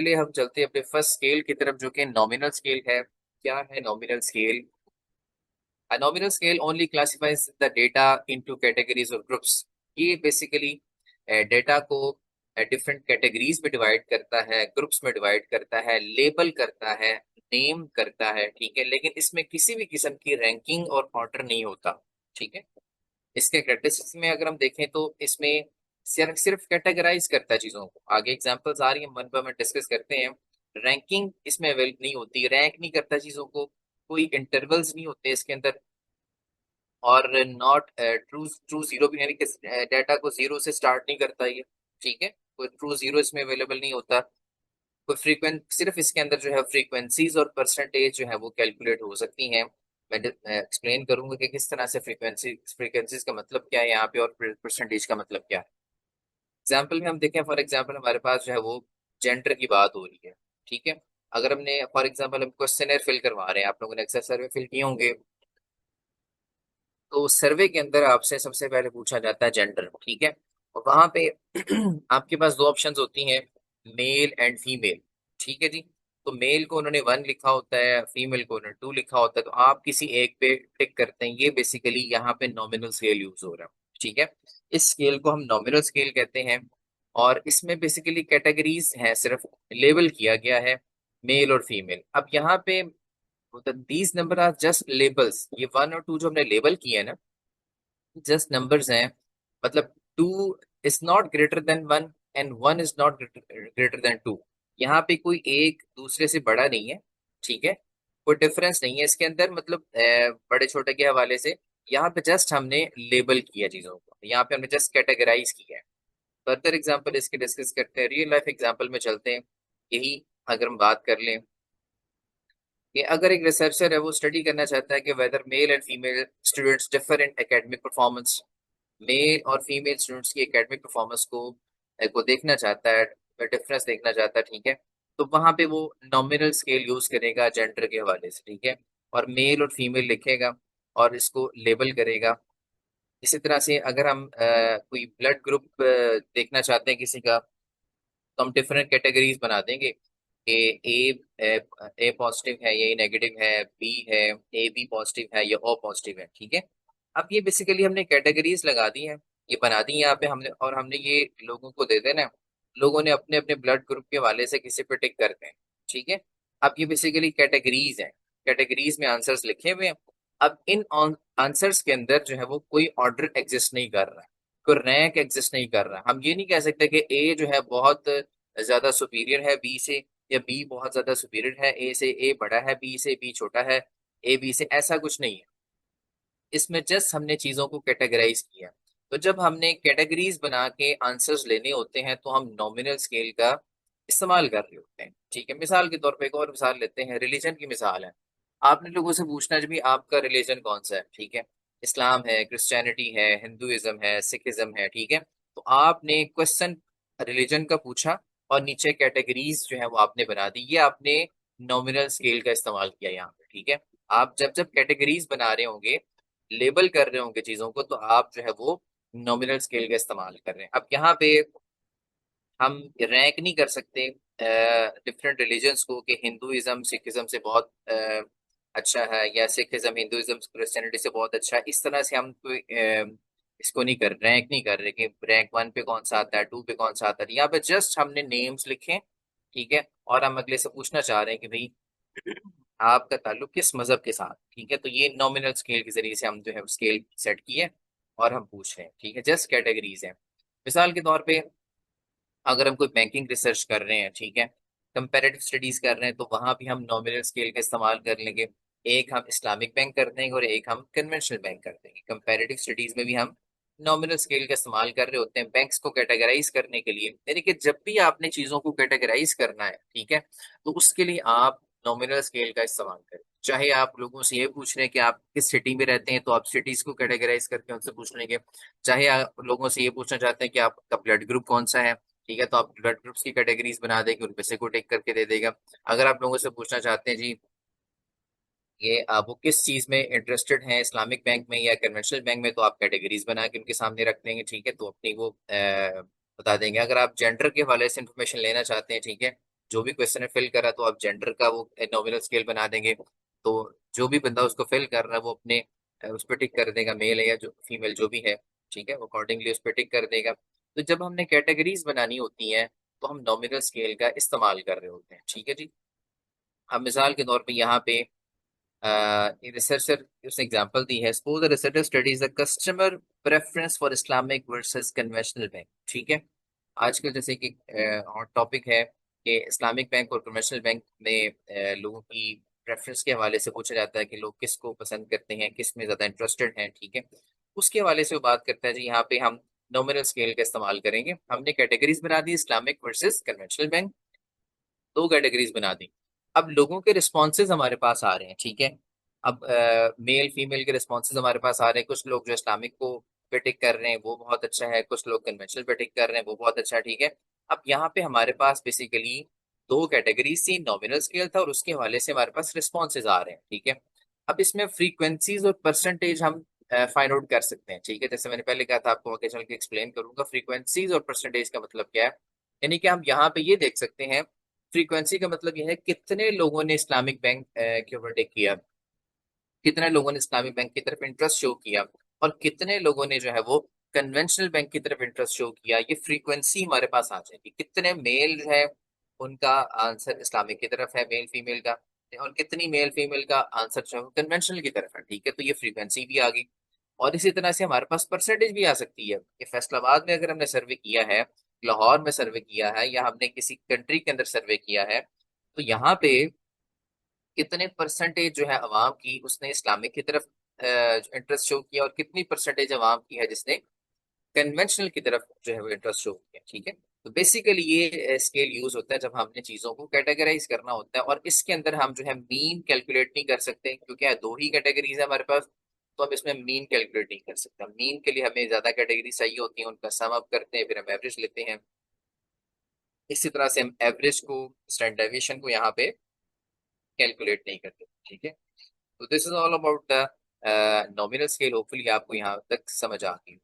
चलिए हम चलते हैं अपने फर्स्ट स्केल की तरफ जो कि नॉमिनल स्केल है। क्या है nominal scale? A nominal scale only classifies the data into categories or groups. ये बेसिकली डेटा को डिफरेंट कैटेगरीज में डिवाइड करता है, ग्रुप्स में डिवाइड करता है, लेबल करता है, नेम करता है। ठीक है, लेकिन इसमें किसी भी किस्म की रैंकिंग और ऑर्डर नहीं होता। ठीक है, इसके कैरेक्टरिस्टिक्स में अगर हम देखें तो इसमें सिर्फ सिर्फ कैटेगराइज करता है चीजों को। आगे एग्जांपल्स आ रही है, मन पर मन डिस्कस करते हैं। रैंकिंग इसमें अवेल नहीं होती, रैंक नहीं करता चीजों को, कोई इंटरवल्स नहीं होते इसके अंदर, और नॉट ट्रू ट्रू जीरो भी, यानी कि डाटा को जीरो से स्टार्ट नहीं करता ये। ठीक है, कोई ट्रू जीरो इसमें अवेलेबल नहीं होता। कोई फ्रीक्वेंट, सिर्फ इसके अंदर जो है फ्रीक्वेंसीज और परसेंटेज जो है वो कैलकुलेट हो सकती हैं। मैं एक्सप्लेन करूंगा कि किस तरह से फ्रीक्वेंसीज का मतलब क्या है यहाँ पे और परसेंटेज का मतलब क्या है। एग्जाम्पल में हम देखें, फॉर एग्जाम्पल हमारे पास जो है वो जेंडर की बात हो रही है। ठीक है, अगर हमने फॉर एग्जाम्पल हम क्वेश्चनर फिल करवा रहे हैं, आप लोगों ने अक्सर सर्वे फिल किए होंगे, तो सर्वे के अंदर आपसे सबसे पहले पूछा जाता है जेंडर। ठीक है, और वहां पे आपके पास दो ऑप्शंस होती हैं, मेल एंड फीमेल। ठीक है जी, तो मेल को उन्होंने वन लिखा होता है, फीमेल को उन्होंने टू लिखा होता है, तो आप किसी एक पे टिक करते हैं। ये बेसिकली यहाँ पे नॉमिनल स्केल यूज हो रहा है। ठीक है, इस स्केल को हम नॉमिनल स्केल कहते हैं, और इसमें बेसिकली कैटेगरीज हैं, सिर्फ लेबल किया गया है मेल और फीमेल। अब यहाँ पे these number are just labels, ये वन और टू जो हमने लेबल किए हैं ना, जस्ट नंबर्स हैं। मतलब two is not greater than one and one is not greater than two. यहाँ पे कोई एक दूसरे से बड़ा नहीं है। ठीक है, कोई डिफरेंस नहीं है इसके अंदर, मतलब बड़े छोटे के हवाले से। यहाँ पे जस्ट हमने लेबल किया चीजों को, यहाँ पे हमने जस्ट कैटेगराइज किया है। फर्दर एग्जाम्पल इसके डिस्कस करते हैं, रियल लाइफ एग्जाम्पल में चलते हैं। यही अगर हम बात कर लें कि अगर एक रिसर्चर है वो स्टडी करना चाहता है कि whether male and female students differ in academic performance, male और फीमेल स्टूडेंट्स की एकेडमिक परफॉर्मेंस को देखना चाहता है, डिफरेंस देखना चाहता है। ठीक है, तो वहां पे वो नॉमिनल स्केल यूज करेगा जेंडर के हवाले से। ठीक है, और मेल और फीमेल लिखेगा और इसको लेबल करेगा। इसी तरह से अगर हम कोई ब्लड ग्रुप देखना चाहते हैं किसी का, तो हम डिफरेंट कैटेगरीज बना देंगे कि ए पॉजिटिव है, ये नेगेटिव है, बी है, ए बी पॉजिटिव है, या ओ पॉजिटिव है। ठीक है, अब ये बेसिकली हमने कैटेगरीज लगा दी हैं, ये बना दी यहाँ पे हमने, और हमने ये लोगों को दे देना है। लोगों ने अपने अपने ब्लड ग्रुप के हवाले से किसी पे टिक करते हैं। ठीक है, अब ये बेसिकली कैटेगरीज हैं, कैटेगरीज में आंसर्स लिखे हुए हैं। अब इन आंसर्स के अंदर जो है वो कोई ऑर्डर एग्जिस्ट नहीं कर रहा है, कोई रैंक एग्जिस्ट नहीं कर रहा। हम ये नहीं कह सकते कि ए जो है बहुत ज्यादा सुपीरियर है बी से, या बी बहुत ज्यादा सुपीरियर है ए से, ए बड़ा है बी से, बी छोटा है ए बी से, ऐसा कुछ नहीं है। इसमें जस्ट हमने चीजों को कैटेगराइज किया। तो जब हमने कैटेगरीज बना के आंसर्स लेने होते हैं तो हम नॉमिनल स्केल का इस्तेमाल कर रहे होते हैं। ठीक है, मिसाल के तौर पे एक और मिसाल लेते हैं, रिलीजन की मिसाल है। आपने लोगों से पूछना है, जब भी आपका रिलीजन कौन सा है? ठीक है, इस्लाम है, क्रिश्चियनिटी है, हिंदुइज्म है, सिखिज्म है। ठीक है, तो आपने क्वेश्चन रिलीजन का पूछा और नीचे कैटेगरीज जो है वो आपने बना दी, ये आपने नॉमिनल स्केल का इस्तेमाल किया यहाँ पे। ठीक है, आप जब जब कैटेगरीज बना रहे होंगे, लेबल कर रहे होंगे चीजों को, तो आप जो है वो नॉमिनल स्केल का इस्तेमाल कर रहे हैं। अब यहाँ पे हम रैंक नहीं कर सकते डिफरेंट रिलीजन्स को कि हिंदुइज्म सिखिज्म से बहुत अच्छा है, या सिखिज्म हिंदुइज्म क्रिश्चियनिटी से बहुत अच्छा है। इस तरह से हम कोई इसको नहीं कर, रैंक नहीं कर रहे कि रैंक वन पे कौन सा आता है, टू पे कौन सा आता है। यहाँ पे जस्ट हमने नेम्स लिखे। ठीक है, और हम अगले से पूछना चाह रहे हैं कि भाई आपका ताल्लुक किस मजहब के साथ। ठीक है, तो ये नॉमिनल स्केल के जरिए से हम जो है स्केल सेट किए और हम पूछ रहे हैं। ठीक है, जस्ट कैटेगरीज है। मिसाल के तौर पे अगर हम कोई बैंकिंग रिसर्च कर रहे हैं, ठीक है, कंपैरेटिव स्टडीज कर रहे हैं, तो वहां भी हम नॉमिनल स्केल का इस्तेमाल कर लेंगे। एक हम इस्लामिक बैंक कर देंगे और एक हम कन्वेंशनल बैंक कर देंगे। कंपैरेटिव स्टडीज में भी हम नॉमिनल स्केल का इस्तेमाल कर रहे होते हैं बैंक्स को कैटेगराइज करने के लिए। यानी कि जब भी आपने चीजों को कैटेगराइज करना है, ठीक है, तो उसके लिए आप नॉमिनल स्केल का इस्तेमाल करें। चाहे आप लोगों से ये पूछ रहे हैं कि आप किस सिटी में रहते हैं, तो आप सिटीज को कैटेगराइज करके उनसे पूछ लेंगे। चाहे आप लोगों से ये पूछना चाहते हैं कि आपका ब्लड ग्रुप कौन सा है, ठीक है, तो आप ब्लड ग्रुप्स की कैटेगरीज बना देंगे, उनमें से को टिक करके दे देगा। अगर आप लोगों से पूछना चाहते हैं जी ये आप वो किस चीज में इंटरेस्टेड हैं, इस्लामिक बैंक में या कन्वेंशनल बैंक में, तो आप कैटेगरीज बना के उनके सामने रख देंगे। ठीक है, तो अपनी वो बता देंगे। अगर आप जेंडर के हवाले से इंफॉर्मेशन लेना चाहते हैं, ठीक है, जो भी क्वेश्चन है फिल कर रहा है तो आप जेंडर का वो नॉमिनल स्केल बना देंगे। तो जो भी बंदा उसको फिल कर रहा है वो अपने उस पर टिक कर देगा, मेल है या जो फीमेल जो भी है, ठीक है, वो अकॉर्डिंगली उस पर टिक कर देगा। तो जब हमने कैटेगरीज बनानी होती हैं तो हम नॉमिनल स्केल का इस्तेमाल कर रहे होते हैं, ठीक है जी। हम मिसाल के तौर पे यहाँ पे रिसर्चर उसने एग्जांपल दी है, suppose the researcher studies the customer preference for Islamic versus conventional bank, ठीक है। आजकल जैसे कि हॉट टॉपिक है कि इस्लामिक बैंक और कन्वेंशनल बैंक में लोगों की प्रेफरेंस के हवाले से पूछा जाता है कि लोग किसको पसंद करते हैं, किस में ज्यादा इंटरेस्टेड हैं, ठीक है। उसके हवाले से वो बात करता है जी। यहाँ पे हम नॉमिनल स्केल का इस्तेमाल करेंगे। हमने कैटेगरीज बना दी, इस्लामिक वर्सेस कन्वेंशनल बैंक, दो कैटेगरीज बना दी। अब लोगों के रिस्पॉन्सेज हमारे पास आ रहे हैं, ठीक है। अब मेल फीमेल के रिस्पॉन्सेज हमारे पास आ रहे हैं। कुछ लोग जो इस्लामिक को पे टिक कर रहे हैं वो बहुत अच्छा है, कुछ लोग कन्वेंशनल पे टिक कर रहे हैं वो बहुत अच्छा है, ठीक है। अब यहाँ पे हमारे पास बेसिकली दो कैटेगरीज थी, नॉमिनल स्केल था और उसके हवाले से हमारे पास रिस्पॉन्सेज आ रहे हैं, ठीक है। अब इसमें फ्रीक्वेंसीज और परसेंटेज हम फाइंड आउट कर सकते हैं, ठीक है। जैसे मैंने पहले कहा था आपको, आगे चल के एक्सप्लेन करूंगा फ्रीक्वेंसीज और परसेंटेज का मतलब क्या है। यानी कि हम यहाँ पे ये देख सकते हैं, फ्रीक्वेंसी का मतलब यह है कितने लोगों ने इस्लामिक बैंक के ओवरटेक किया, कितने लोगों ने इस्लामिक बैंक की तरफ इंटरेस्ट शो किया, और कितने लोगों ने जो है वो कन्वेंशनल बैंक की तरफ इंटरेस्ट शो किया। ये फ्रीक्वेंसी हमारे पास आ जाएगी। कितने मेल जो है उनका आंसर इस्लामिक की तरफ है, मेल फीमेल का, और कितनी मेल फीमेल का आंसर जो है वो कन्वेंशनल की तरफ है, ठीक है। तो ये फ्रीक्वेंसी भी आ गई। और इसी तरह से हमारे पास परसेंटेज भी आ सकती है कि फैसलाबाद में अगर हमने सर्वे किया है, लाहौर में सर्वे किया है, या हमने किसी कंट्री के अंदर सर्वे किया है, तो यहाँ पे कितने परसेंटेज जो है अवाम की उसने इस्लामिक की तरफ इंटरेस्ट शो किया, और कितनी परसेंटेज अवाम की है जिसने कन्वेंशनल की तरफ जो है वो इंटरेस्ट शो किया, ठीक है। तो बेसिकली ये स्केल यूज होता है जब हमने चीजों को कैटेगराइज करना होता है। और इसके अंदर हम जो है मीन कैलकुलेट नहीं कर सकते, क्योंकि दो ही कैटेगरीज है हमारे पास। तो हम इसमें मीन कैलकुलेट नहीं कर सकते। मीन के लिए हमें ज्यादा कैटेगरी चाहिए होती है, उनका सम अप करते हैं, फिर हम एवरेज लेते हैं। इसी तरह से हम एवरेज को, स्टैंडर्ड डेविएशन को यहाँ पे कैलकुलेट नहीं करते, ठीक है। तो this is all about the nominal scale. Hopefully आपको यहाँ तक समझ आ गई।